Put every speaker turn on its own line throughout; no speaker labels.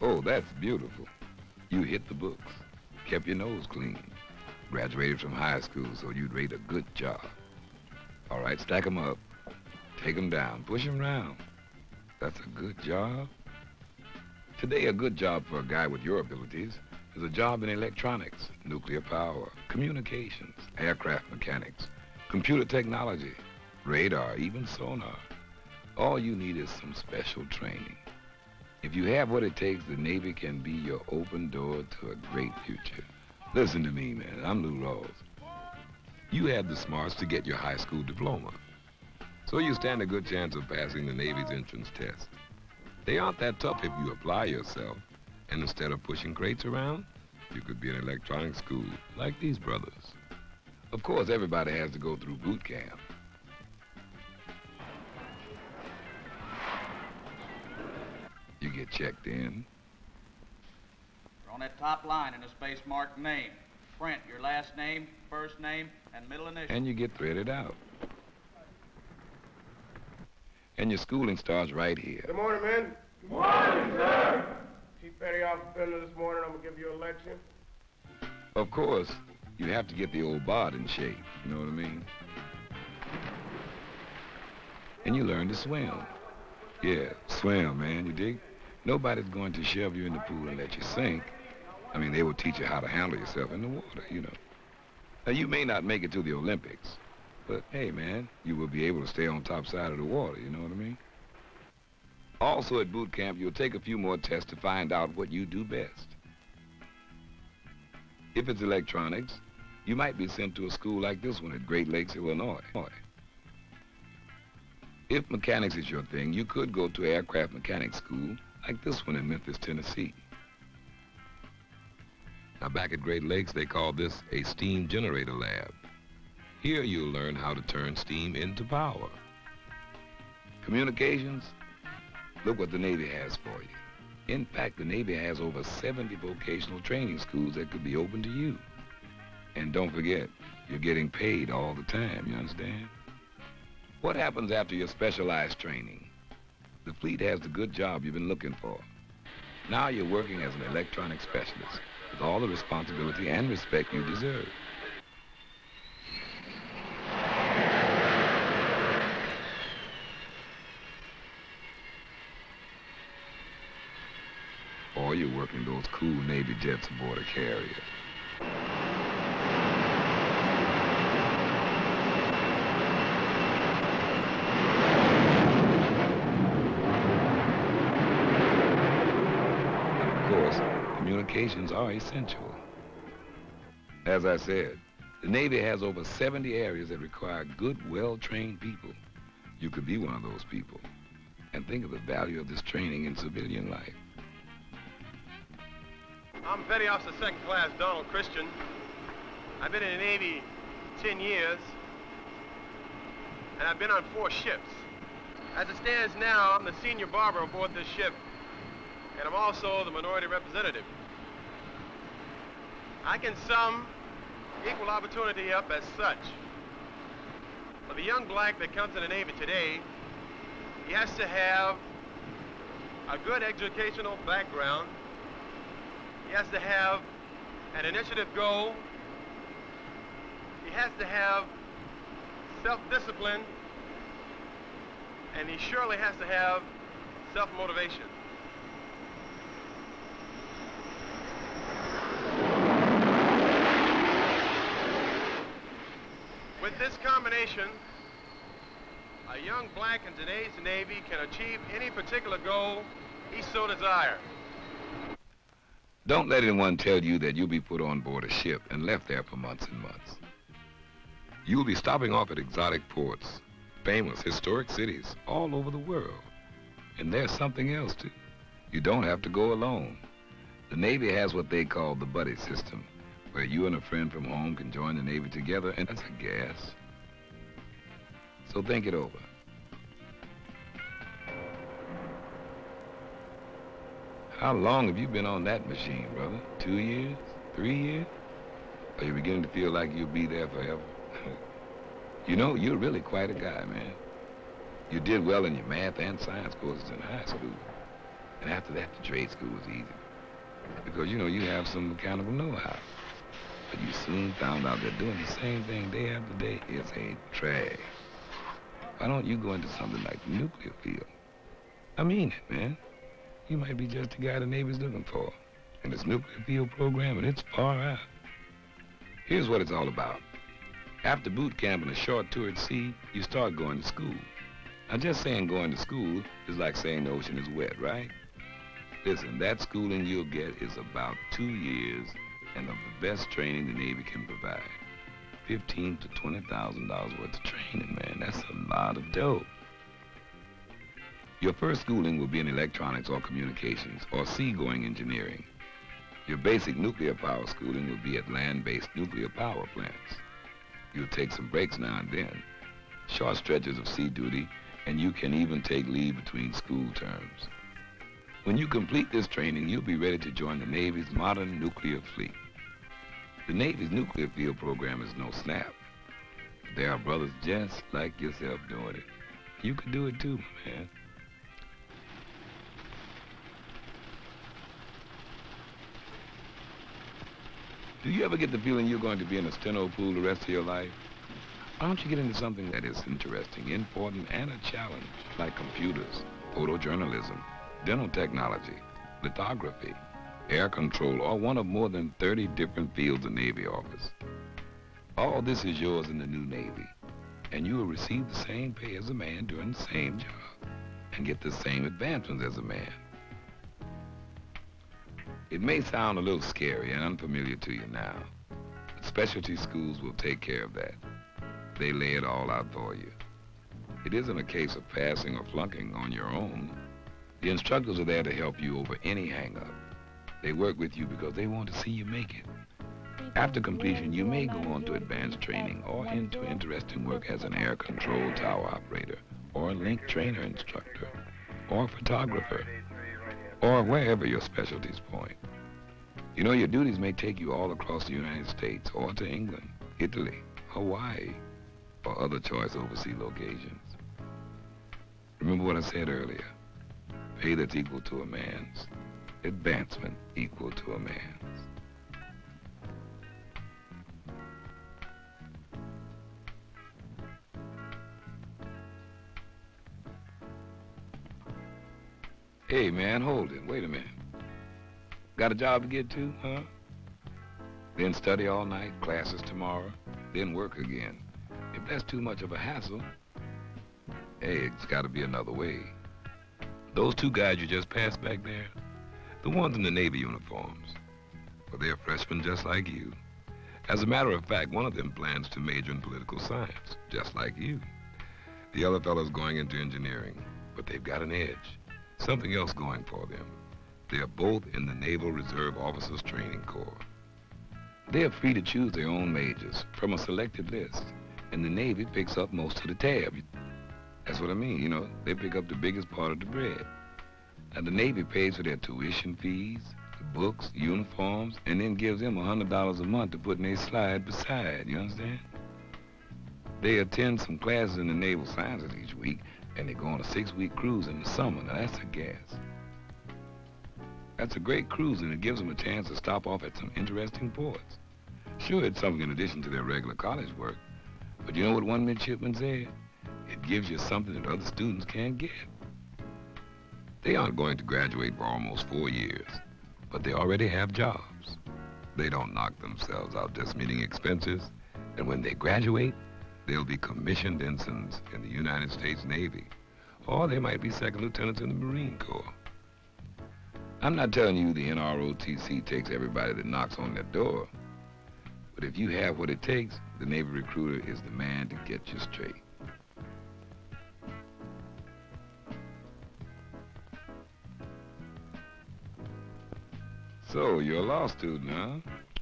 Oh, that's beautiful. You hit the books, kept your nose clean, graduated from high school so you'd rate a good job. All right, stack 'em up, take 'em down, push 'em round. That's a good job. Today, a good job for a guy with your abilities is a job in electronics, nuclear power, communications, aircraft mechanics, computer technology, radar, even sonar. All you need is some special training. If you have what it takes, the Navy can be your open door to a great future. Listen to me, man. I'm Lou Rawls. You have the smarts to get your high school diploma. So you stand a good chance of passing the Navy's entrance test. They aren't that tough if you apply yourself. And instead of pushing crates around, you could be in electronics school like these brothers. Of course, everybody has to go through boot camp. You get checked in.
You're on that top line in a space marked name. Print your last name, first name, and middle initial.
And you get threaded out. And your schooling starts right here.
Good morning, men.
Good morning, sir.
Chief Petty Officer Bender this morning. I'm going to give you a lecture.
Of course, you have to get the old bod in shape. You know what I mean? And you learn to swim. Yeah, swim, man, you dig? Nobody's going to shove you in the pool and let you sink. I mean, they will teach you how to handle yourself in the water, you know. Now, you may not make it to the Olympics, but hey, man, you will be able to stay on top side of the water, you know what I mean? Also at boot camp, you'll take a few more tests to find out what you do best. If it's electronics, you might be sent to a school like this one at Great Lakes, Illinois. If mechanics is your thing, you could go to aircraft mechanics school like this one in Memphis, Tennessee. Now, back at Great Lakes, they call this a steam generator lab. Here you'll learn how to turn steam into power. Communications, look what the Navy has for you. In fact, the Navy has over 70 vocational training schools that could be open to you. And don't forget, you're getting paid all the time, you understand? What happens after your specialized training? The fleet has the good job you've been looking for. Now you're working as an electronic specialist with all the responsibility and respect you deserve. Or you're working those cool Navy jets aboard a carrier. Communications are essential. As I said, the Navy has over 70 areas that require good, well-trained people. You could be one of those people. And think of the value of this training in civilian life.
I'm Petty Officer Second Class Donald Christian. I've been in the Navy 10 years, and I've been on 4 ships. As it stands now, I'm the senior barber aboard this ship, and I'm also the minority representative. I can sum equal opportunity up as such. For the young black that comes to the Navy today, he has to have a good educational background. He has to have an initiative goal. He has to have self-discipline. And he surely has to have self-motivation. With this combination, a young black in today's Navy can achieve any particular goal he so desires.
Don't let anyone tell you that you'll be put on board a ship and left there for months and months. You'll be stopping off at exotic ports, famous historic cities all over the world. And there's something else too. You don't have to go alone. The Navy has what they call the buddy system, where you and a friend from home can join the Navy together, and that's a gas. So think it over. How long have you been on that machine, brother? 2 years? 3 years? Are you beginning to feel like you'll be there forever? You know, you're really quite a guy, man. You did well in your math and science courses in high school. And after that, the trade school was easy. Because, you know, you have some mechanical know-how. But you soon found out that doing the same thing day after day is a drag. Why don't you go into something like the nuclear field? I mean it, man. You might be just the guy the Navy's looking for. And this nuclear field program, and it's far out. Here's what it's all about. After boot camp and a short tour at sea, you start going to school. Now, just saying going to school is like saying the ocean is wet, right? Listen, that schooling you'll get is about 2 years and of the best training the Navy can provide. $15,000 to $20,000 worth of training, man. That's a lot of dough. Your first schooling will be in electronics or communications or seagoing engineering. Your basic nuclear power schooling will be at land-based nuclear power plants. You'll take some breaks now and then, short stretches of sea duty, and you can even take leave between school terms. When you complete this training, you'll be ready to join the Navy's modern nuclear fleet. The Navy's nuclear field program is no snap. There are brothers just like yourself doing it. You could do it too, man. Do you ever get the feeling you're going to be in a steno pool the rest of your life? Why don't you get into something that is interesting, important, and a challenge, like computers, photojournalism, dental technology, lithography, air control, or one of more than 30 different fields the Navy offers? All this is yours in the new Navy, and you will receive the same pay as a man doing the same job, and get the same advancements as a man. It may sound a little scary and unfamiliar to you now, but specialty schools will take care of that. They lay it all out for you. It isn't a case of passing or flunking on your own. The instructors are there to help you over any hang-up. They work with you because they want to see you make it. After completion, you may go on to advanced training or into interesting work as an air control tower operator, or a link trainer instructor, or photographer, or wherever your specialties point. You know, your duties may take you all across the United States, or to England, Italy, Hawaii, or other choice overseas locations. Remember what I said earlier. Pay that's equal to a man's. Advancement equal to a man's. Hey, man, hold it. Wait a minute. Got a job to get to, huh? Then study all night, classes tomorrow, then work again. If that's too much of a hassle, hey, it's got to be another way. Those two guys you just passed back there, the ones in the Navy uniforms, well, they're freshmen just like you. As a matter of fact, one of them plans to major in political science, just like you. The other fellow's going into engineering, but they've got an edge, something else going for them. They're both in the Naval Reserve Officers Training Corps. They're free to choose their own majors from a selected list, and the Navy picks up most of the tab. That's what I mean, you know, they pick up the biggest part of the bread. Now, the Navy pays for their tuition fees, the books, uniforms, and then gives them $100 a month to put in their slide beside, you understand? They attend some classes in the naval sciences each week, and they go on a 6-week cruise in the summer. Now, that's a gas. That's a great cruise, and it gives them a chance to stop off at some interesting ports. Sure, it's something in addition to their regular college work, but you know what one midshipman said? It gives you something that other students can't get. They aren't going to graduate for almost 4 years, but they already have jobs. They don't knock themselves out just meeting expenses, and when they graduate, they'll be commissioned ensigns in the United States Navy, or they might be second lieutenants in the Marine Corps. I'm not telling you the NROTC takes everybody that knocks on their door, but if you have what it takes, the Navy recruiter is the man to get you straight. So, you're a law student, huh?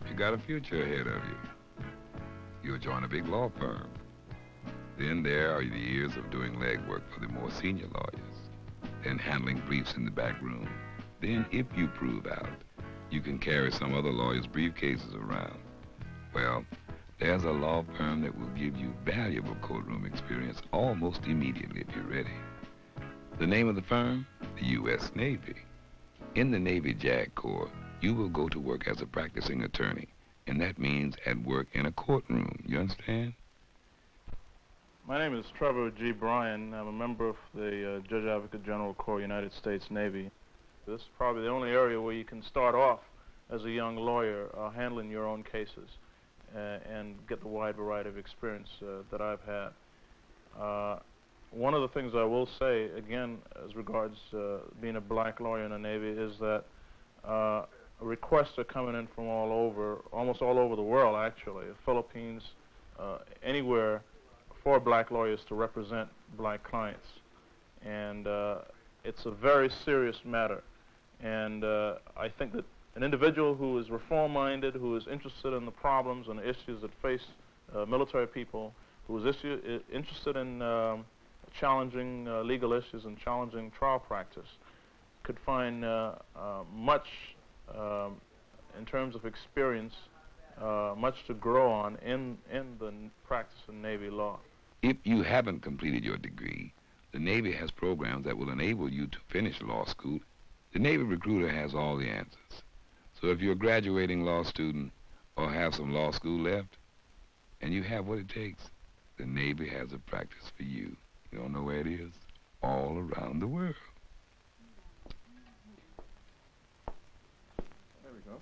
You got a future ahead of you. You'll join a big law firm. Then there are the years of doing legwork for the more senior lawyers, then handling briefs in the back room. Then, if you prove out, you can carry some other lawyer's briefcases around. Well, there's a law firm that will give you valuable courtroom experience almost immediately if you're ready. The name of the firm? The U.S. Navy. In the Navy JAG Corps, you will go to work as a practicing attorney, and that means at work in a courtroom. You understand?
My name is Trevor G. Bryan. I'm a member of the Judge Advocate General Corps, United States Navy. This is probably the only area where you can start off as a young lawyer handling your own cases and get the wide variety of experience that I've had. One of the things I will say, again, as regards being a black lawyer in the Navy, is that requests are coming in from all over, almost all over the world, actually, Philippines, anywhere, for black lawyers to represent black clients. And it's a very serious matter. And I think that an individual who is reform-minded, who is interested in the problems and the issues that face military people, who is interested in challenging legal issues and challenging trial practice, could find much, in terms of experience, much to grow on in the practice of Navy law.
If you haven't completed your degree, the Navy has programs that will enable you to finish law school. The Navy recruiter has all the answers. So if you're a graduating law student or have some law school left, and you have what it takes, the Navy has a practice for you. You don't know where it is? All around the world.
There we go.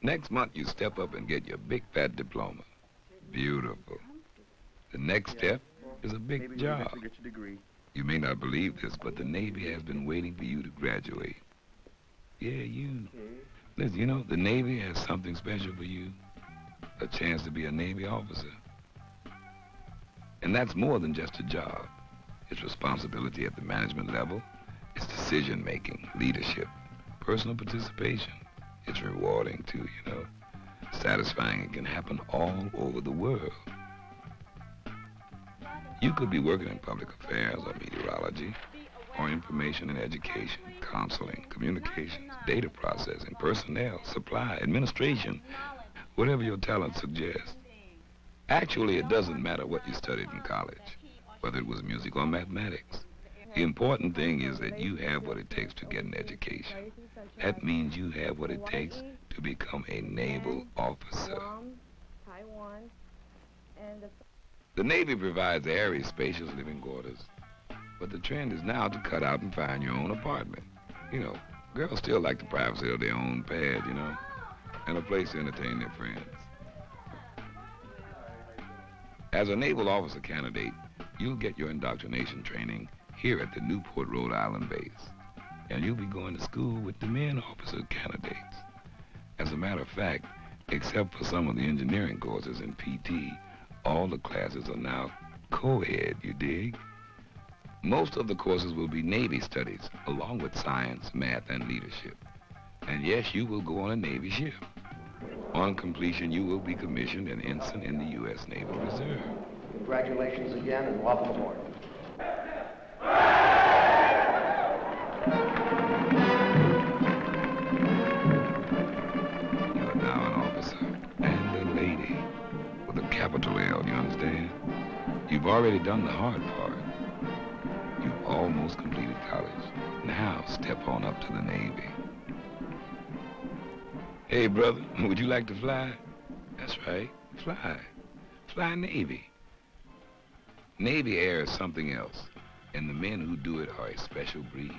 Next month, you step up and get your big fat diploma. Beautiful. The next step is a big job.
Get your degree.
You may not believe this, but the Navy has been waiting for you to graduate. Yeah, you. Listen, you know, the Navy has something special for you. A chance to be a Navy officer. And that's more than just a job. It's responsibility at the management level. It's decision-making, leadership, personal participation. It's rewarding, too, you know. Satisfying. It can happen all over the world. You could be working in public affairs or meteorology, or information and education, counseling, communications, data processing, personnel, supply, administration, whatever your talent suggests. Actually, it doesn't matter what you studied in college, whether it was music or mathematics. The important thing is that you have what it takes to get an education. That means you have what it takes to become a naval officer. The Navy provides airy, spacious living quarters, but the trend is now to cut out and find your own apartment. You know, girls still like the privacy of their own pad, you know, and a place to entertain their friends. As a naval officer candidate, you'll get your indoctrination training here at the Newport, Rhode Island base, and you'll be going to school with the men officer candidates. As a matter of fact, except for some of the engineering courses in PT, all the classes are now co-ed, you dig? Most of the courses will be Navy studies, along with science, math, and leadership. And yes, you will go on a Navy ship. On completion, you will be commissioned an ensign in the U.S. Naval Reserve.
Congratulations again and welcome aboard.
You are now an officer and a lady with a capital L, you understand? You've already done the hard part. You've almost completed college. Now step on up to the Navy. Hey, brother, would you like to fly? That's right, fly. Fly Navy. Navy air is something else, and the men who do it are a special breed.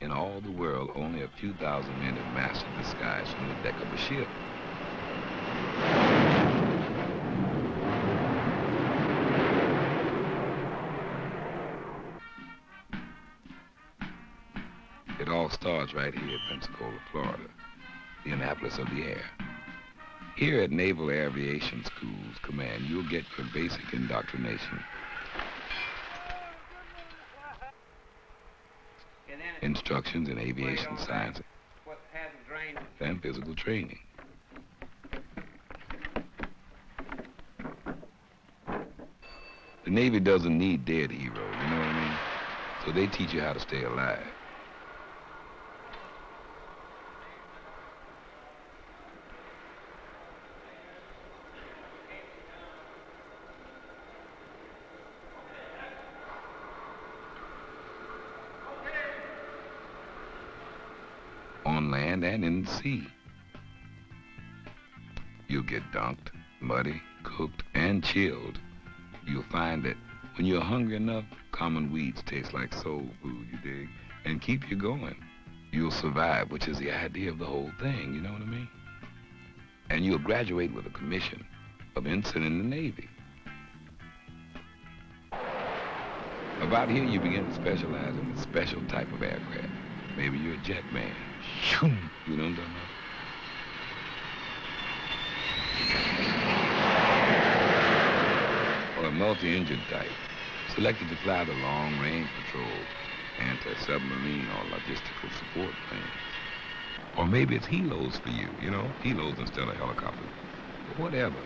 In all the world, only a few thousand men have mastered the skies from the deck of a ship. It all starts right here at Pensacola, Florida, the Annapolis of the air. Here at Naval Aviation School's command, you'll get your basic indoctrination, instructions in aviation science, and physical training. The Navy doesn't need dead heroes, you know what I mean? So they teach you how to stay alive. on land and in the sea. You'll get dunked, muddy, cooked, and chilled. You'll find that when you're hungry enough, common weeds taste like soul food, you dig, and keep you going. You'll survive, which is the idea of the whole thing, you know what I mean? And you'll graduate with a commission of ensign in the Navy. About here, you begin to specialize in a special type of aircraft. Maybe you're a jet man. You know what I'm talking about? Or a multi-engine type, selected to fly the long-range patrol, anti-submarine, or logistical support planes. Or maybe it's helos for you, you know, helos instead of helicopters. But whatever,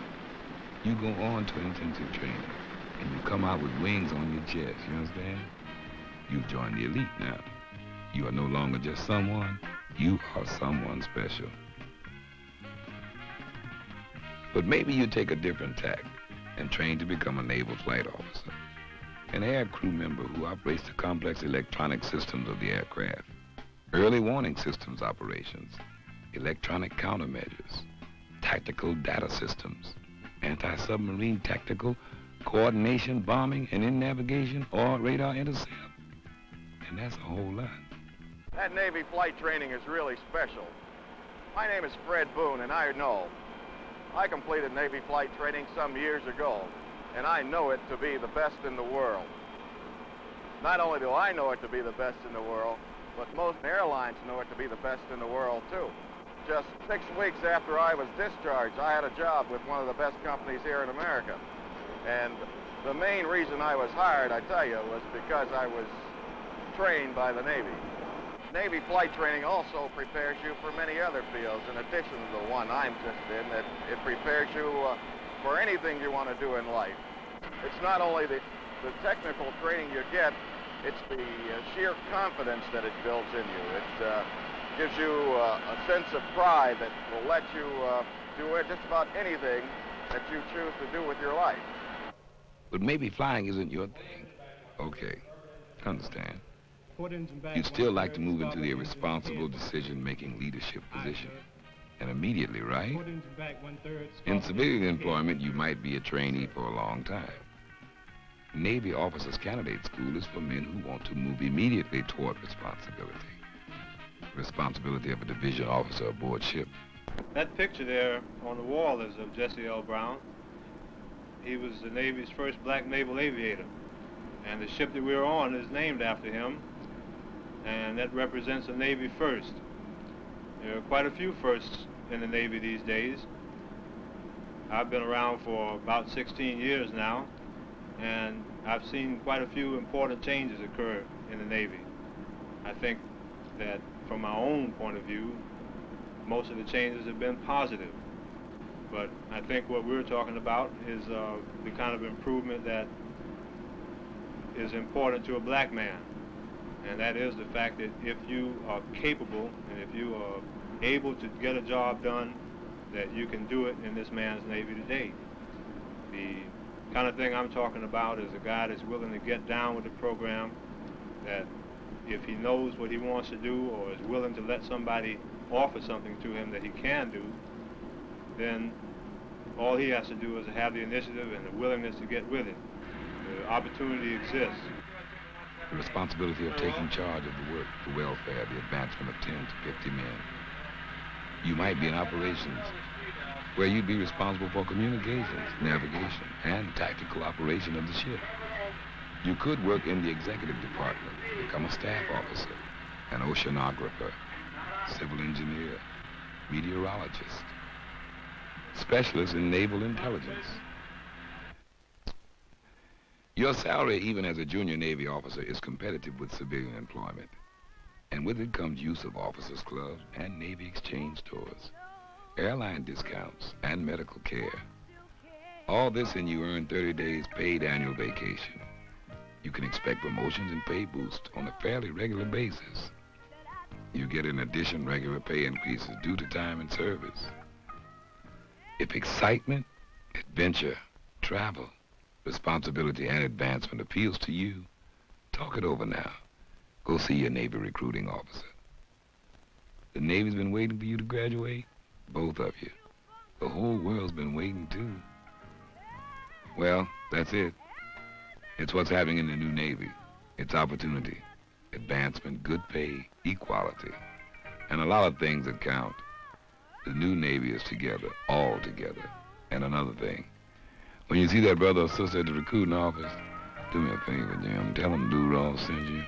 you go on to intensive training, and you come out with wings on your chest, you understand? You've joined the elite now. You are no longer just someone, you are someone special. But maybe you take a different tack and train to become a naval flight officer, an air crew member who operates the complex electronic systems of the aircraft, early warning systems operations, electronic countermeasures, tactical data systems, anti-submarine tactical, coordination, bombing, and in navigation or radar intercept. And that's a whole lot.
That Navy flight training is really special. My name is Fred Boone, and I know. I completed Navy flight training some years ago, and I know it to be the best in the world. Not only do I know it to be the best in the world, but most airlines know it to be the best in the world, too. Just 6 weeks after I was discharged, I had a job with one of the best companies here in America. And the main reason I was hired, I tell you, was because I was trained by the Navy. Navy flight training also prepares you for many other fields in addition to the one I'm interested in, that it prepares you for anything you want to do in life. It's not only the technical training you get, it's the sheer confidence that it builds in you. It gives you a sense of pride that will let you do just about anything that you choose to do with your life.
But maybe flying isn't your thing. Okay, understand. You'd still like to move into the responsible decision-making leadership position. And immediately, right? In civilian employment, you might be a trainee for a long time. Navy Officers Candidate School is for men who want to move immediately toward responsibility. Responsibility of a division officer aboard ship.
That picture there on the wall is of Jesse L. Brown. He was the Navy's first black naval aviator. And the ship that we were on is named after him. And that represents a Navy first. There are quite a few firsts in the Navy these days. I've been around for about 16 years now, and I've seen quite a few important changes occur in the Navy. I think that from my own point of view, most of the changes have been positive. But I think what we're talking about is the kind of improvement that is important to a black man. And that is the fact that if you are capable and if you are able to get a job done, that you can do it in this man's Navy today. The kind of thing I'm talking about is a guy that's willing to get down with the program, that if he knows what he wants to do or is willing to let somebody offer something to him that he can do, then all he has to do is have the initiative and the willingness to get with it. The opportunity exists.
The responsibility of taking charge of the work, the welfare, the advancement of 10 to 50 men. You might be in operations where you'd be responsible for communications, navigation, and tactical operation of the ship. You could work in the executive department, become a staff officer, an oceanographer, civil engineer, meteorologist, specialist in naval intelligence. Your salary, even as a junior Navy officer, is competitive with civilian employment. And with it comes use of officers' clubs and Navy exchange stores, airline discounts, and medical care. All this and you earn 30 days paid annual vacation. You can expect promotions and pay boosts on a fairly regular basis. You get in addition regular pay increases due to time and service. If excitement, adventure, travel, responsibility, and advancement appeals to you, talk it over now. Go see your Navy recruiting officer. The Navy's been waiting for you to graduate. Both of you. The whole world's been waiting, too. Well, that's it. It's what's happening in the new Navy. It's opportunity, advancement, good pay, equality, and a lot of things that count. The new Navy is together, all together. And another thing, when you see that brother or sister at the recruiting office, do me a favor, Jim. Tell them Rawls sent you.